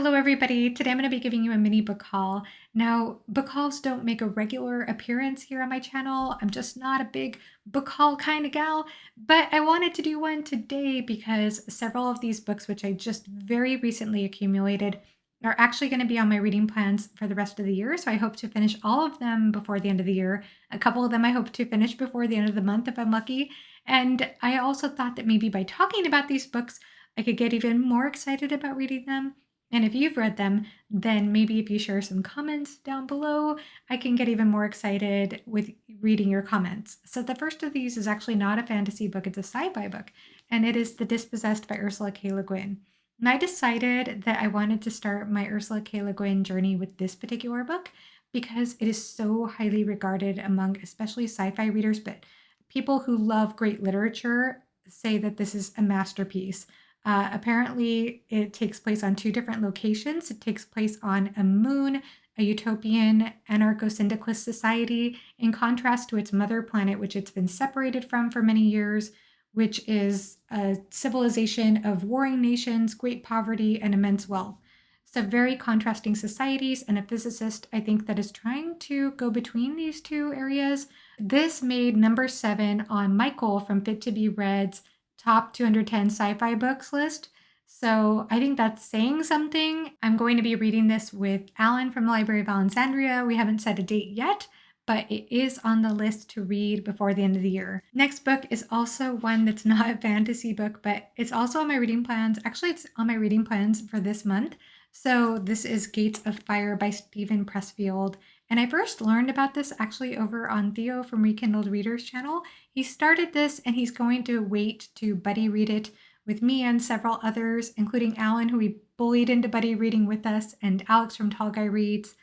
Hello, everybody. Today I'm going to be giving you a mini book haul. Now, book hauls don't make a regular appearance here on my channel. I'm just not a big book haul kind of gal, but I wanted to do one today because several of these books, which I just very recently accumulated, are actually going to be on my reading plans for the rest of the year. So I hope to finish all of them before the end of the year. A couple of them I hope to finish before the end of the month if I'm lucky. And I also thought that maybe by talking about these books, I could get even more excited about reading them. And if you've read them, then maybe if you share some comments down below, I can get even more excited with reading your comments. So the first of these is actually not a fantasy book, it's a sci-fi book, and it is The Dispossessed by Ursula K. Le Guin. And I decided that I wanted to start my Ursula K. Le Guin journey with this particular book because it is so highly regarded among especially sci-fi readers, but people who love great literature say that this is a masterpiece. Apparently, it takes place on two different locations. It takes place on a moon, a utopian anarcho-syndicalist society, in contrast to its mother planet, which it's been separated from for many years, which is a civilization of warring nations, great poverty, and immense wealth. So very contrasting societies, and a physicist, I think, that is trying to go between these two areas. This made number 7 on Michael from Fit to Be Read's top 210 sci-fi books list. So I think that's saying something. I'm going to be reading this with Alan from the Library of Alexandria. We haven't set a date yet, but it is on the list to read before the end of the year. Next book is also one that's not a fantasy book, but it's also on my reading plans. Actually, it's on my reading plans for this month. So this is Gates of Fire by Stephen Pressfield. And I first learned about this actually over on Theo from Rekindled Readers channel. He started this and he's going to wait to buddy read it with me and several others, including Alan, who we bullied into buddy reading with us, and Alex from Tall Guy Reads,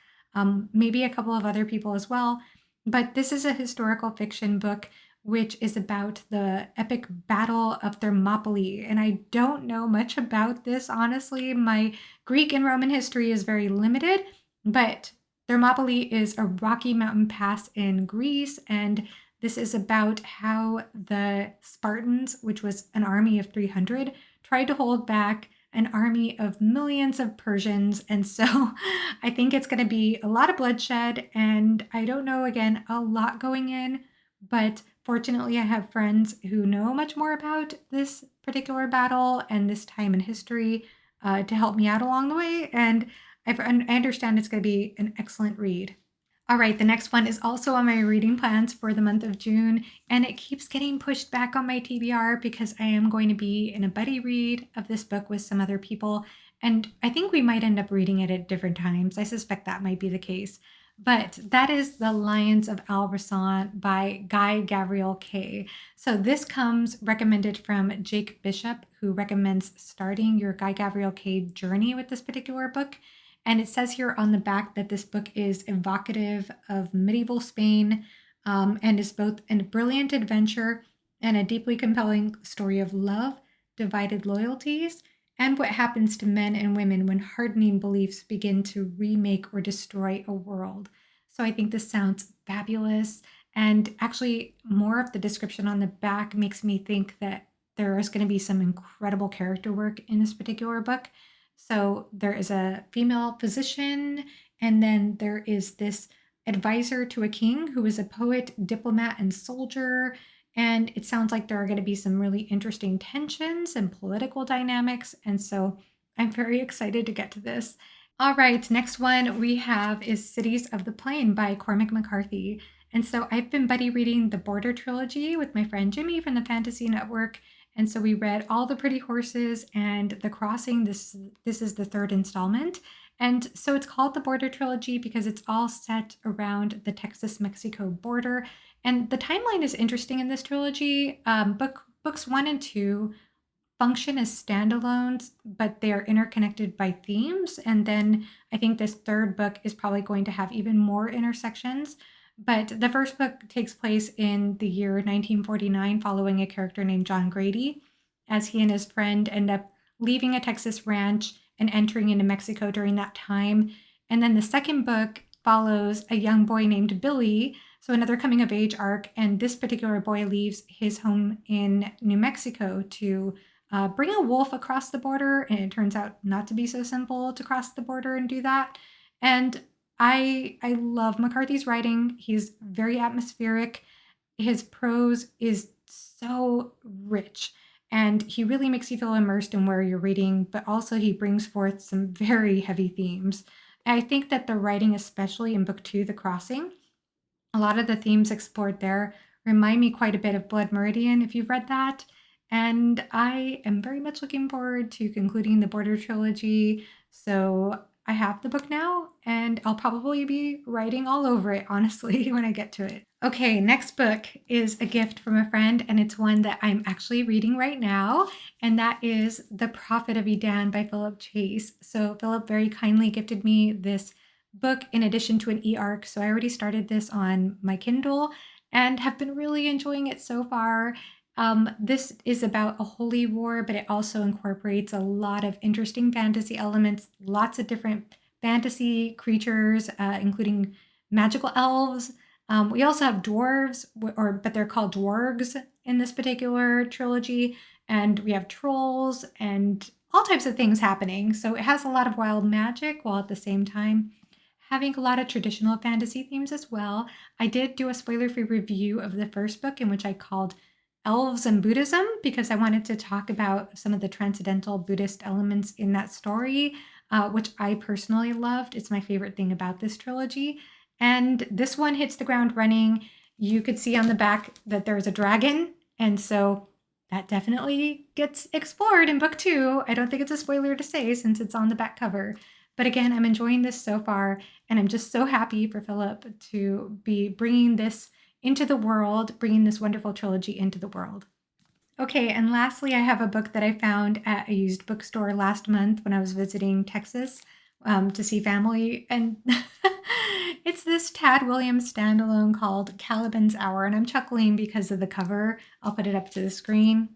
maybe a couple of other people as well. But this is a historical fiction book which is about the epic Battle of Thermopylae. And I don't know much about this, honestly. My Greek and Roman history is very limited, but Thermopylae is a rocky mountain pass in Greece, and this is about how the Spartans, which was an army of 300, tried to hold back an army of millions of Persians. And so I think it's going to be a lot of bloodshed, and I don't know, again, a lot going in, but fortunately I have friends who know much more about this particular battle and this time in history to help me out along the way, and I understand it's going to be an excellent read. All right, the next one is also on my reading plans for the month of June, and it keeps getting pushed back on my TBR because I am going to be in a buddy read of this book with some other people, and I think we might end up reading it at different times. I suspect that might be the case. But that is The Lions of Albasan by Guy Gavriel Kay. So this comes recommended from Jake Bishop, who recommends starting your Guy Gavriel Kay journey with this particular book. And it says here on the back that this book is evocative of medieval Spain, and is both a brilliant adventure and a deeply compelling story of love, divided loyalties, and what happens to men and women when hardening beliefs begin to remake or destroy a world. So I think this sounds fabulous. And actually, more of the description on the back makes me think that there is going to be some incredible character work in this particular book. So there is a female physician, and then there is this advisor to a king who is a poet, diplomat, and soldier. And it sounds like there are going to be some really interesting tensions and political dynamics. And so I'm very excited to get to this. All right, next one we have is Cities of the Plain by Cormac McCarthy. And so I've been buddy reading the Border trilogy with my friend Jimmy from the Fantasy Network. And so we read All the Pretty Horses and The Crossing. This is the third installment. And so it's called the Border Trilogy because it's all set around the Texas-Mexico border. And the timeline is interesting in this trilogy. Books 1 and 2 function as standalones, but they are interconnected by themes. And then I think this third book is probably going to have even more intersections. But the first book takes place in the year 1949, following a character named John Grady, as he and his friend end up leaving a Texas ranch and entering into Mexico during that time. And then the second book follows a young boy named Billy, so another coming of age arc, and this particular boy leaves his home in New Mexico to bring a wolf across the border, and it turns out not to be so simple to cross the border and do that. And I love McCarthy's writing. He's very atmospheric. His prose is so rich, and he really makes you feel immersed in where you're reading, but also he brings forth some very heavy themes. I think that the writing, especially in book 2, The Crossing, a lot of the themes explored there remind me quite a bit of Blood Meridian, if you've read that. And I am very much looking forward to concluding the Border trilogy. So I have the book now, and I'll probably be writing all over it, honestly, when I get to it. Okay, next book is a gift from a friend, and it's one that I'm actually reading right now, and that is The Prophet of Edan by Philip Chase. So Philip very kindly gifted me this book in addition to an e-arc. So I already started this on my Kindle and have been really enjoying it so far. This is about a holy war, but it also incorporates a lot of interesting fantasy elements, lots of different fantasy creatures, including magical elves. We also have dwarves, but they're called dwargs in this particular trilogy, and we have trolls and all types of things happening. So it has a lot of wild magic while at the same time having a lot of traditional fantasy themes as well. I did do a spoiler-free review of the first book in which I called Elves and Buddhism because I wanted to talk about some of the transcendental Buddhist elements in that story, which I personally loved. It's my favorite thing about this trilogy. And this one hits the ground running. You could see on the back that there's a dragon, and so that definitely gets explored in book 2. I don't think it's a spoiler to say since it's on the back cover. But again, I'm enjoying this so far, and I'm just so happy for Philip to be bringing this into the world, bringing this wonderful trilogy into the world. Okay, and lastly, I have a book that I found at a used bookstore last month when I was visiting Texas to see family, and it's this Tad Williams standalone called Caliban's Hour, and I'm chuckling because of the cover. I'll put it up to the screen.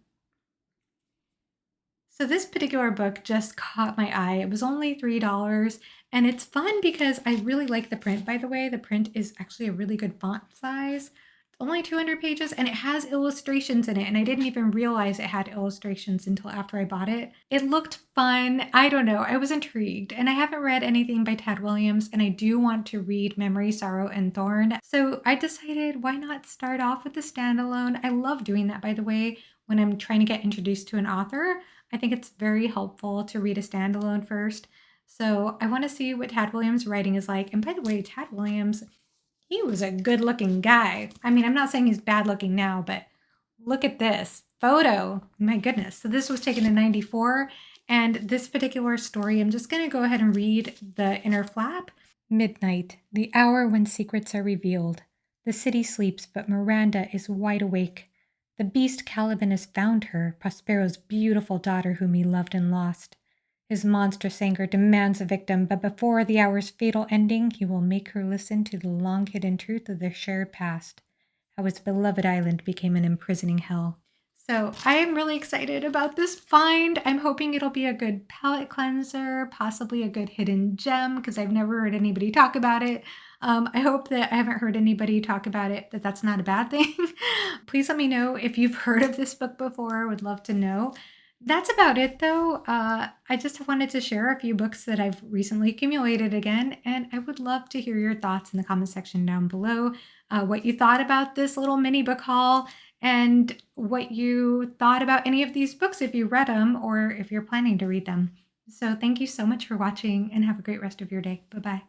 So this particular book just caught my eye. It was only $3, and it's fun because I really like the print, by the way. The print is actually a really good font size. It's only 200 pages, and it has illustrations in it, and I didn't even realize it had illustrations until after I bought it. It looked fun. I don't know. I was intrigued, and I haven't read anything by Tad Williams, and I do want to read Memory, Sorrow, and Thorn. So I decided, why not start off with the standalone? I love doing that, by the way, when I'm trying to get introduced to an author. I think it's very helpful to read a standalone first. So I want to see what Tad Williams' writing is like. And by the way, Tad Williams, he was a good looking guy. I mean, I'm not saying he's bad looking now, but look at this photo. My goodness. So this was taken in 94. And this particular story, I'm just going to go ahead and read the inner flap. Midnight, the hour when secrets are revealed. The city sleeps, but Miranda is wide awake. The beast Caliban has found her, Prospero's beautiful daughter whom he loved and lost. His monstrous anger demands a victim, but before the hour's fatal ending, he will make her listen to the long-hidden truth of their shared past, how his beloved island became an imprisoning hell. So I am really excited about this find. I'm hoping it'll be a good palate cleanser, possibly a good hidden gem, because I've never heard anybody talk about it. I hope that I haven't heard anybody talk about it, that that's not a bad thing. Please let me know if you've heard of this book before. I would love to know. That's about it, though. I just wanted to share a few books that I've recently accumulated again, and I would love to hear your thoughts in the comment section down below, what you thought about this little mini book haul, and what you thought about any of these books if you read them or if you're planning to read them. So thank you so much for watching, and have a great rest of your day. Bye-bye.